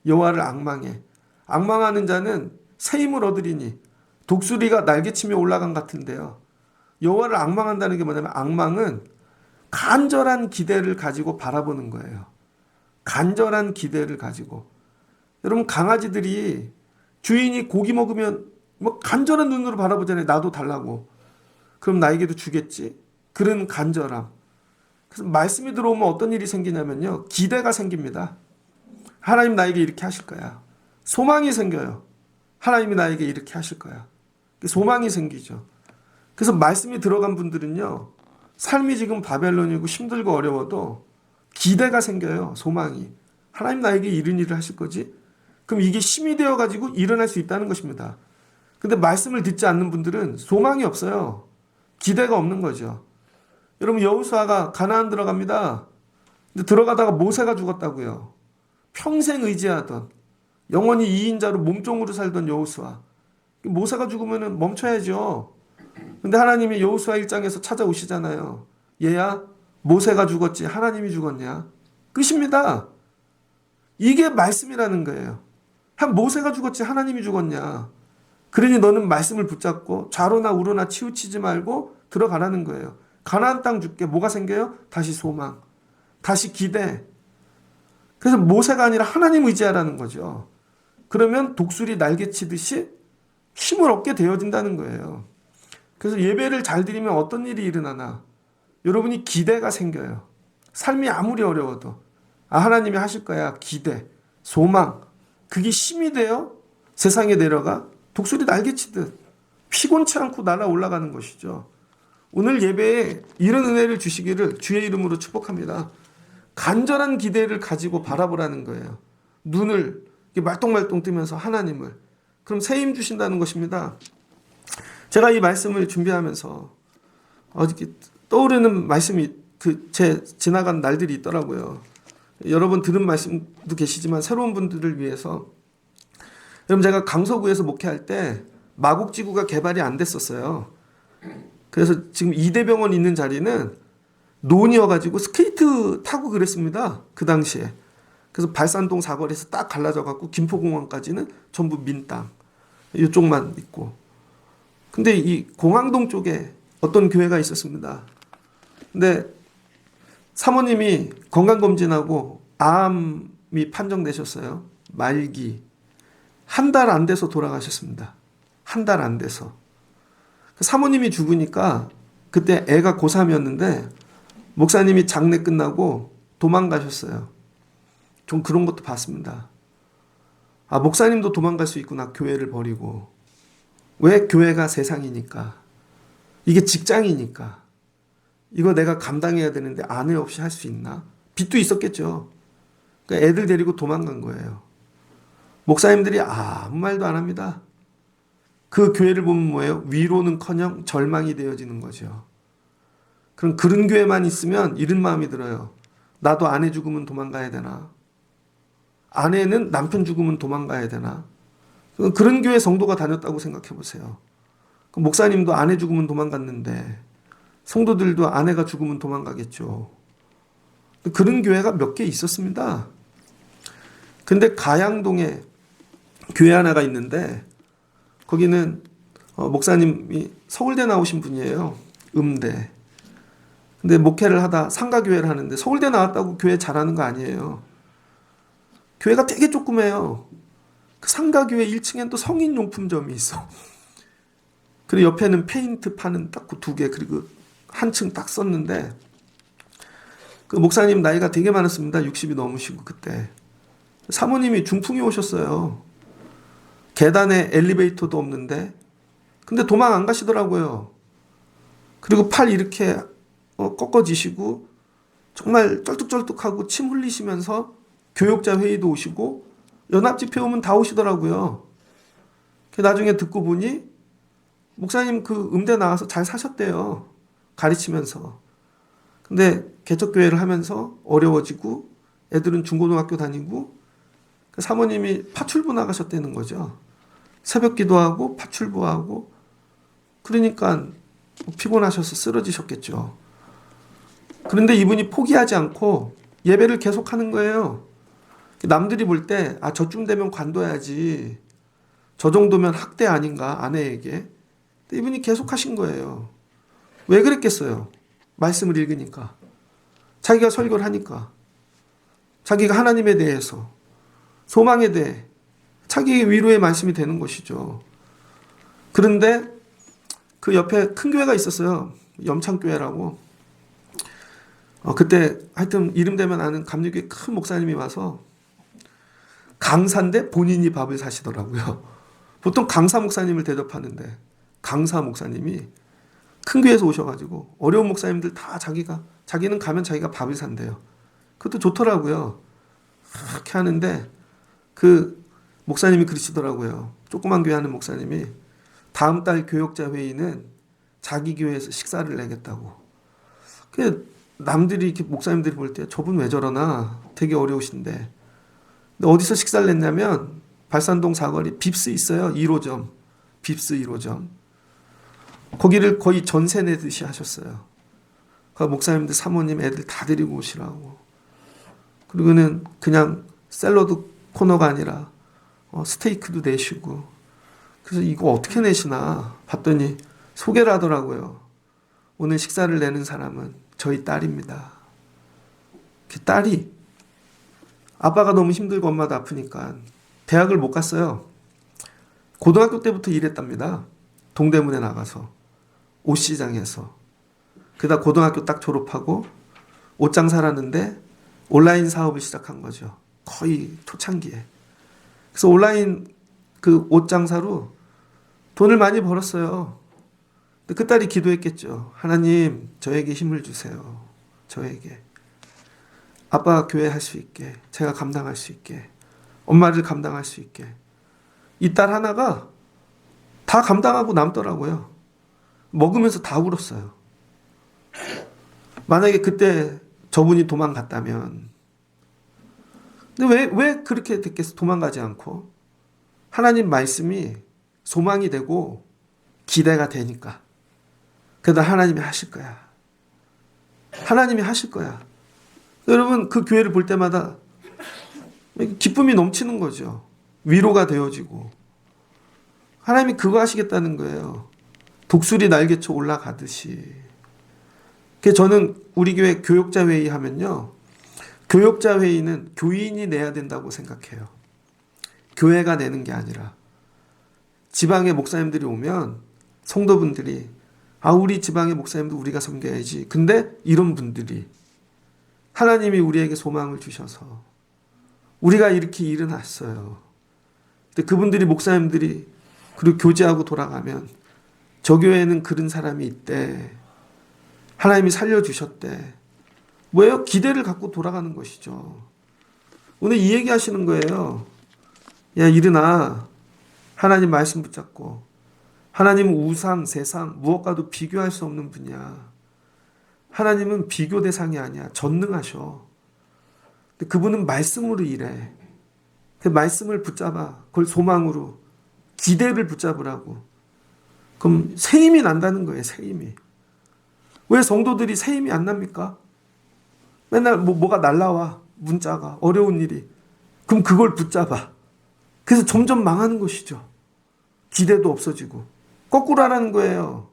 여호와를 앙망해. 앙망하는 자는 새 힘을 얻으리니 독수리가 날개치며 올라간 같은데요. 여호와를 앙망한다는 게 뭐냐면 앙망은 간절한 기대를 가지고 바라보는 거예요. 간절한 기대를 가지고. 여러분 강아지들이 주인이 고기 먹으면 간절한 눈으로 바라보잖아요. 나도 달라고. 그럼 나에게도 주겠지. 그런 간절함. 그래서 말씀이 들어오면 어떤 일이 생기냐면요. 기대가 생깁니다. 하나님 나에게 이렇게 하실 거야. 소망이 생겨요. 하나님이 나에게 이렇게 하실 거야. 소망이 생기죠. 그래서 말씀이 들어간 분들은요. 삶이 지금 바벨론이고 힘들고 어려워도 기대가 생겨요. 소망이. 하나님 나에게 이런 일을 하실 거지? 그럼 이게 힘이 되어가지고 일어날 수 있다는 것입니다. 근데 말씀을 듣지 않는 분들은 소망이 없어요. 기대가 없는 거죠. 여러분 여호수아가 가나안 들어갑니다. 근데 들어가다가 모세가 죽었다고요. 평생 의지하던 영원히 2인자로 몸종으로 살던 여호수아. 모세가 죽으면 멈춰야죠. 근데 하나님이 여호수아 1장에서 찾아오시잖아요. 얘야 모세가 죽었지 하나님이 죽었냐? 끝입니다. 이게 말씀이라는 거예요. 한 모세가 죽었지 하나님이 죽었냐? 그러니 너는 말씀을 붙잡고 좌로나 우로나 치우치지 말고 들어가라는 거예요. 가나안 땅 줄게. 뭐가 생겨요? 다시 소망, 다시 기대. 그래서 모세가 아니라 하나님 의지하라는 거죠. 그러면 독수리 날개치듯이 힘을 얻게 되어진다는 거예요. 그래서 예배를 잘 드리면 어떤 일이 일어나나? 여러분이 기대가 생겨요. 삶이 아무리 어려워도 하나님이 하실 거야. 기대, 소망. 그게 힘이 되어 세상에 내려가 독수리 날개치듯 피곤치 않고 날아 올라가는 것이죠. 오늘 예배에 이런 은혜를 주시기를 주의 이름으로 축복합니다. 간절한 기대를 가지고 바라보라는 거예요. 눈을 말똥말똥 뜨면서 하나님을. 그럼 새 힘 주신다는 것입니다. 제가 이 말씀을 준비하면서 어저께 떠오르는 말씀이 제 지나간 날들이 있더라고요. 여러분 들은 말씀도 계시지만 새로운 분들을 위해서, 여러분 제가 강서구에서 목회할 때 마곡지구가 개발이 안 됐었어요. 그래서 지금 이대병원 있는 자리는 논이어가지고 스케이트 타고 그랬습니다. 그 당시에. 그래서 발산동 사거리에서 딱 갈라져갖고 김포공항까지는 전부 민땅. 이쪽만 있고. 근데 이 공항동 쪽에 어떤 교회가 있었습니다. 근데 사모님이 건강검진하고 암이 판정되셨어요. 말기. 한 달 안 돼서 돌아가셨습니다. 한 달 안 돼서. 사모님이 죽으니까 그때 애가 고3이었는데 목사님이 장례 끝나고 도망가셨어요. 좀 그런 것도 봤습니다. 목사님도 도망갈 수 있구나. 교회를 버리고. 왜? 교회가 세상이니까. 이게 직장이니까. 이거 내가 감당해야 되는데 아내 없이 할 수 있나? 빚도 있었겠죠. 그러니까 애들 데리고 도망간 거예요. 목사님들이 아무 말도 안 합니다. 그 교회를 보면 뭐예요? 위로는커녕 절망이 되어지는 거죠. 그럼 그런 교회만 있으면 이런 마음이 들어요. 나도 아내 죽으면 도망가야 되나? 아내는 남편 죽으면 도망가야 되나? 그런 교회 성도가 다녔다고 생각해 보세요. 목사님도 아내 죽으면 도망갔는데 성도들도 아내가 죽으면 도망가겠죠. 그런 교회가 몇 개 있었습니다. 근데 가양동에 교회 하나가 있는데 거기는 목사님이 서울대 나오신 분이에요. 음대. 근데 목회를 하다 상가교회를 하는데 서울대 나왔다고 교회 잘하는 거 아니에요. 교회가 되게 조그매요. 그 상가교회 1층엔 또 성인용품점이 있어. 그리고 옆에는 페인트 파는 딱 그 2개, 그리고 한층 딱 썼는데 그 목사님 나이가 되게 많았습니다. 60이 넘으시고 그때. 사모님이 중풍이 오셨어요. 계단에 엘리베이터도 없는데 근데 도망 안 가시더라고요. 그리고 팔 이렇게 꺾어지시고 정말 쩔뚝쩔뚝하고 침 흘리시면서 교역자 회의도 오시고 연합집회 오면 다 오시더라고요. 나중에 듣고 보니 목사님 그 음대 나와서 잘 사셨대요. 가르치면서. 근데 개척교회를 하면서 어려워지고 애들은 중고등학교 다니고 사모님이 파출부 나가셨다는 거죠. 새벽 기도하고 파출부하고. 그러니까 피곤하셔서 쓰러지셨겠죠. 그런데 이분이 포기하지 않고 예배를 계속하는 거예요. 남들이 볼 때 저쯤 되면 관둬야지. 저 정도면 학대 아닌가 아내에게. 근데 이분이 계속하신 거예요. 왜 그랬겠어요? 말씀을 읽으니까. 자기가 설교를 하니까. 자기가 하나님에 대해서, 소망에 대해 자기의 위로의 말씀이 되는 것이죠. 그런데 그 옆에 큰 교회가 있었어요. 염창교회라고. 그때 하여튼 이름 되면 아는 감리교회 큰 목사님이 와서 강사인데 본인이 밥을 사시더라고요. 보통 강사 목사님을 대접하는데 강사 목사님이 큰 교회에서 오셔가지고 어려운 목사님들 다 자기는 가면 자기가 밥을 산대요. 그것도 좋더라고요. 그렇게 하는데 그 목사님이 그러시더라고요. 조그만 교회 하는 목사님이 다음 달 교역자 회의는 자기 교회에서 식사를 내겠다고. 남들이 이렇게 목사님들이 볼 때 저분 왜 저러나 되게 어려우신데, 근데 어디서 식사를 냈냐면 발산동 사거리 빕스 있어요. 1호점 빕스 1호점 거기를 거의 전세 내듯이 하셨어요. 그 목사님들 사모님 애들 다 데리고 오시라고. 그리고는 그냥 샐러드 코너가 아니라 스테이크도 내시고. 그래서 이거 어떻게 내시나 봤더니 소개를 하더라고요. 오늘 식사를 내는 사람은 저희 딸입니다. 그 딸이 아빠가 너무 힘들고 엄마도 아프니까 대학을 못 갔어요. 고등학교 때부터 일했답니다. 동대문에 나가서 옷시장에서. 그러다 고등학교 딱 졸업하고 옷장사를 하는데 온라인 사업을 시작한 거죠. 거의 초창기에. 그래서 온라인 그 옷장사로 돈을 많이 벌었어요. 근데 그 딸이 기도했겠죠. 하나님, 저에게 힘을 주세요. 저에게. 아빠가 교회 할 수 있게, 제가 감당할 수 있게, 엄마를 감당할 수 있게. 이 딸 하나가 다 감당하고 남더라고요. 먹으면서 다 울었어요. 만약에 그때 저분이 도망갔다면, 근데 왜 그렇게 됐겠어? 도망가지 않고. 하나님 말씀이 소망이 되고 기대가 되니까. 그래도 하나님이 하실 거야. 하나님이 하실 거야. 여러분, 그 교회를 볼 때마다 기쁨이 넘치는 거죠. 위로가 되어지고. 하나님이 그거 하시겠다는 거예요. 독수리 날개쳐 올라가듯이. 그래서 저는 우리 교회 교역자 회의 하면요. 교역자 회의는 교인이 내야 된다고 생각해요. 교회가 내는 게 아니라. 지방의 목사님들이 오면 성도분들이 우리 지방의 목사님도 우리가 섬겨야지. 근데 이런 분들이 하나님이 우리에게 소망을 주셔서 우리가 이렇게 일어났어요. 근데 그분들이 목사님들이 그리고 교제하고 돌아가면 저 교회에는 그런 사람이 있대. 하나님이 살려주셨대. 뭐예요? 기대를 갖고 돌아가는 것이죠. 오늘 이 얘기 하시는 거예요. 야, 일어나. 하나님 말씀 붙잡고. 하나님은 우상, 세상, 무엇과도 비교할 수 없는 분이야. 하나님은 비교 대상이 아니야. 전능하셔. 근데 그분은 말씀으로 일해. 그 말씀을 붙잡아. 그걸 소망으로. 기대를 붙잡으라고. 그럼 새 힘이 난다는 거예요. 새 힘이. 왜 성도들이 새 힘이 안 납니까? 맨날 뭐가 날라와. 문자가. 어려운 일이. 그럼 그걸 붙잡아. 그래서 점점 망하는 것이죠. 기대도 없어지고. 거꾸로 하라는 거예요.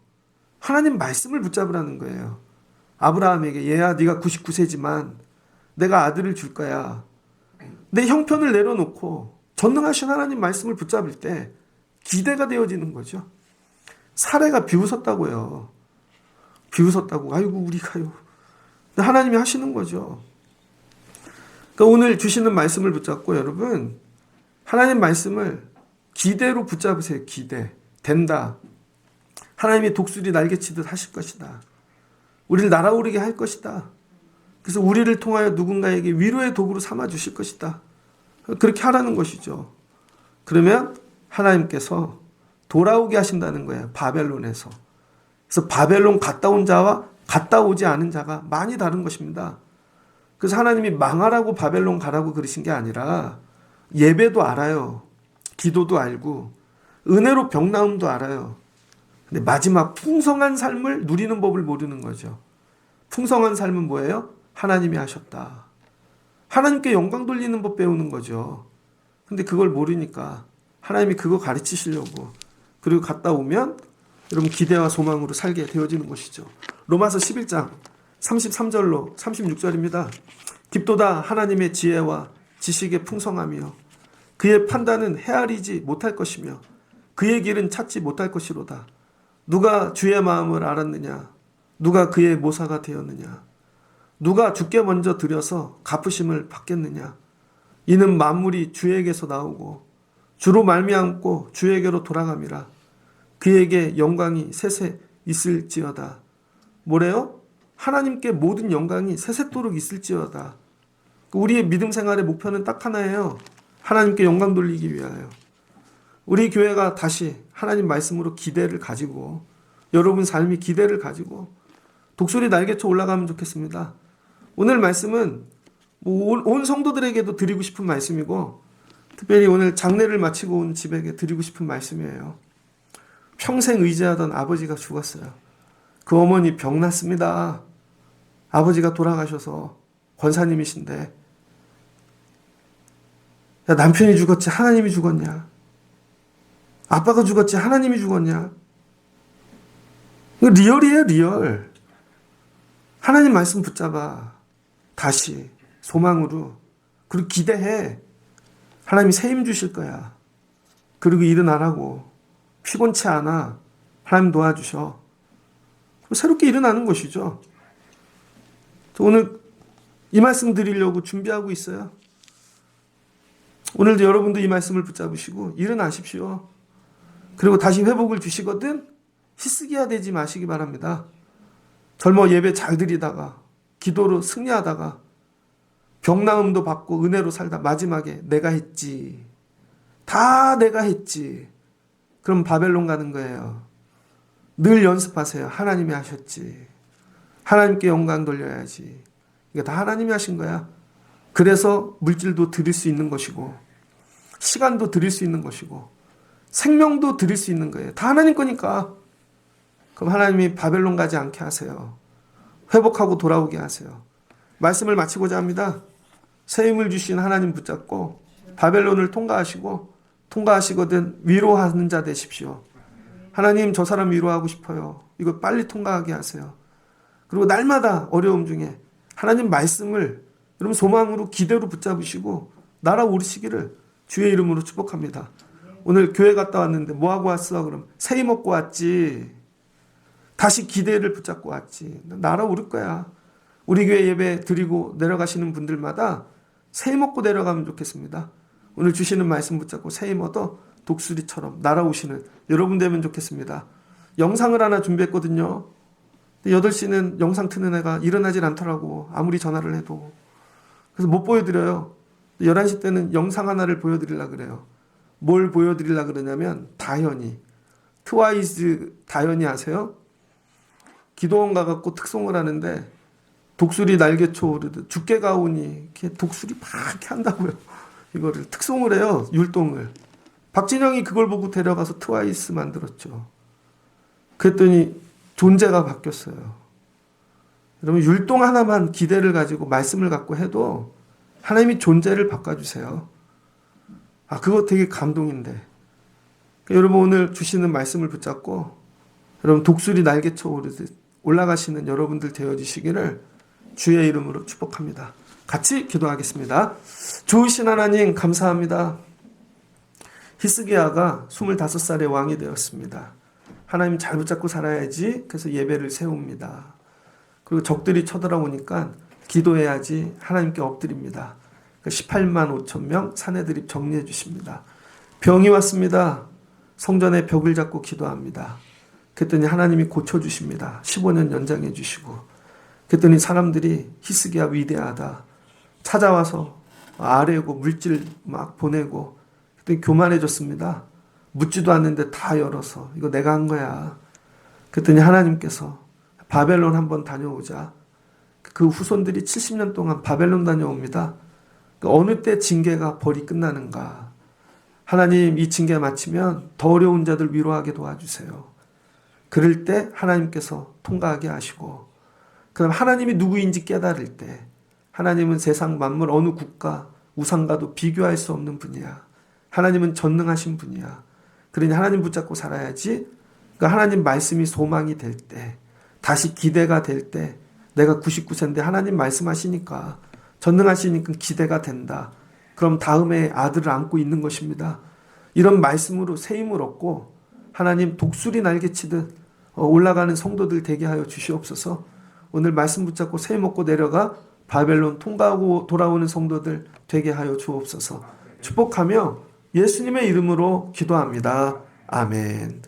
하나님 말씀을 붙잡으라는 거예요. 아브라함에게 얘야 네가 99세지만 내가 아들을 줄 거야. 내 형편을 내려놓고 전능하신 하나님 말씀을 붙잡을 때 기대가 되어지는 거죠. 사례가 비웃었다고요. 비웃었다고. 아이고 우리가요. 하나님이 하시는 거죠. 그러니까 오늘 주시는 말씀을 붙잡고 여러분 하나님 말씀을 기대로 붙잡으세요. 기대. 된다. 하나님이 독수리 날개치듯 하실 것이다. 우리를 날아오르게 할 것이다. 그래서 우리를 통하여 누군가에게 위로의 도구로 삼아 주실 것이다. 그렇게 하라는 것이죠. 그러면 하나님께서 돌아오게 하신다는 거예요. 바벨론에서. 그래서 바벨론 갔다 온 자와 갔다 오지 않은 자가 많이 다른 것입니다. 그래서 하나님이 망하라고 바벨론 가라고 그러신 게 아니라 예배도 알아요. 기도도 알고 은혜로 병 나음도 알아요. 근데 마지막 풍성한 삶을 누리는 법을 모르는 거죠. 풍성한 삶은 뭐예요? 하나님이 하셨다. 하나님께 영광 돌리는 법 배우는 거죠. 근데 그걸 모르니까 하나님이 그거 가르치시려고 그리고 갔다 오면 여러분 기대와 소망으로 살게 되어지는 것이죠. 로마서 11장 33절로 36절입니다. 깊도다 하나님의 지혜와 지식의 풍성하며 그의 판단은 헤아리지 못할 것이며 그의 길은 찾지 못할 것이로다. 누가 주의 마음을 알았느냐? 누가 그의 모사가 되었느냐? 누가 주께 먼저 드려서 갚으심을 받겠느냐? 이는 만물이 주에게서 나오고 주로 말미암고 주에게로 돌아감이라. 그에게 영광이 세세 있을지어다. 뭐래요? 하나님께 모든 영광이 세세토록 있을지어다. 우리의 믿음 생활의 목표는 딱 하나예요. 하나님께 영광 돌리기 위하여. 우리 교회가 다시 하나님 말씀으로 기대를 가지고 여러분 삶이 기대를 가지고 독수리 날개쳐 올라가면 좋겠습니다. 오늘 말씀은 온 성도들에게도 드리고 싶은 말씀이고, 특별히 오늘 장례를 마치고 온 집에게 드리고 싶은 말씀이에요. 평생 의지하던 아버지가 죽었어요. 그 어머니 병났습니다. 아버지가 돌아가셔서 권사님이신데, 야, 남편이 죽었지 하나님이 죽었냐? 아빠가 죽었지 하나님이 죽었냐? 이거 리얼이에요, 리얼. 하나님 말씀 붙잡아. 다시 소망으로. 그리고 기대해. 하나님이 새 힘 주실 거야. 그리고 일어나라고. 피곤치 않아. 하나님 도와주셔. 새롭게 일어나는 것이죠. 오늘 이 말씀 드리려고 준비하고 있어요. 오늘도 여러분도 이 말씀을 붙잡으시고 일어나십시오. 그리고 다시 회복을 주시거든 히스기야 되지 마시기 바랍니다. 젊어 예배 잘 드리다가 기도로 승리하다가 병나음도 받고 은혜로 살다 마지막에 내가 했지. 다 내가 했지. 그럼 바벨론 가는 거예요. 늘 연습하세요. 하나님이 하셨지. 하나님께 영광 돌려야지. 이거 다 하나님이 하신 거야. 그래서 물질도 드릴 수 있는 것이고 시간도 드릴 수 있는 것이고 생명도 드릴 수 있는 거예요. 다 하나님 거니까. 그럼 하나님이 바벨론 가지 않게 하세요. 회복하고 돌아오게 하세요. 말씀을 마치고자 합니다. 새 힘을 주신 하나님 붙잡고 바벨론을 통과하시거든 위로하는 자 되십시오. 하나님 저 사람 위로하고 싶어요. 이거 빨리 통과하게 하세요. 그리고 날마다 어려움 중에 하나님 말씀을 여러분 소망으로 기대로 붙잡으시고 날아오르시기를 주의 이름으로 축복합니다. 오늘 교회 갔다 왔는데 뭐하고 왔어? 그럼 새 힘 얻고 왔지. 다시 기대를 붙잡고 왔지. 날아오를 거야. 우리 교회 예배 드리고 내려가시는 분들마다 새 힘 얻고 내려가면 좋겠습니다. 오늘 주시는 말씀 붙잡고 새 힘 얻어 독수리처럼 날아오시는 여러분 되면 좋겠습니다. 영상을 하나 준비했거든요. 8시는 영상 트는 애가 일어나질 않더라고. 아무리 전화를 해도. 그래서 못 보여드려요. 11시 때는 영상 하나를 보여드리려고 그래요. 뭘 보여드리려고 그러냐면 다현이. 트와이스 다현이 아세요? 기도원 가갖고 특송을 하는데 독수리 날개쳐 오르듯 죽게 가오니 이렇게 독수리 막 이렇게 한다고요. 이거를 특송을 해요. 율동을. 박진영이 그걸 보고 데려가서 트와이스 만들었죠. 그랬더니 존재가 바뀌었어요. 여러분 율동 하나만 기대를 가지고 말씀을 갖고 해도 하나님이 존재를 바꿔주세요. 아 그거 되게 감동인데. 여러분 오늘 주시는 말씀을 붙잡고 여러분 독수리 날개쳐 오르듯 올라가시는 여러분들 되어주시기를 주의 이름으로 축복합니다. 같이 기도하겠습니다. 좋으신 하나님 감사합니다. 히스기야가 25살의 왕이 되었습니다. 하나님 잘 붙잡고 살아야지. 그래서 예배를 세웁니다. 그리고 적들이 쳐들어오니까 기도해야지. 하나님께 엎드립니다. 18만 5천 명 사내들이 정리해 주십니다. 병이 왔습니다. 성전에 벽을 잡고 기도합니다. 그랬더니 하나님이 고쳐주십니다. 15년 연장해 주시고. 그랬더니 사람들이 히스기야 위대하다. 찾아와서 아뢰고 물질 막 보내고. 그랬더니 교만해졌습니다. 묻지도 않는데 다 열어서 이거 내가 한 거야. 그랬더니 하나님께서 바벨론 한번 다녀오자. 그 후손들이 70년 동안 바벨론 다녀옵니다. 어느 때 징계가 벌이 끝나는가. 하나님 이 징계 마치면 더 어려운 자들 위로하게 도와주세요. 그럴 때 하나님께서 통과하게 하시고 그럼 하나님이 누구인지 깨달을 때 하나님은 세상 만물 어느 국가 우상과도 비교할 수 없는 분이야. 하나님은 전능하신 분이야. 그러니 하나님 붙잡고 살아야지. 그러니까 하나님 말씀이 소망이 될 때 다시 기대가 될 때 내가 99세인데 하나님 말씀하시니까 전능하시니까 기대가 된다. 그럼 다음에 아들을 안고 있는 것입니다. 이런 말씀으로 새 힘을 얻고 하나님 독수리 날개치듯 올라가는 성도들 되게 하여 주시옵소서. 오늘 말씀 붙잡고 새 힘 얻고 내려가 바벨론 통과하고 돌아오는 성도들 되게 하여 주옵소서. 축복하며 예수님의 이름으로 기도합니다. 아멘.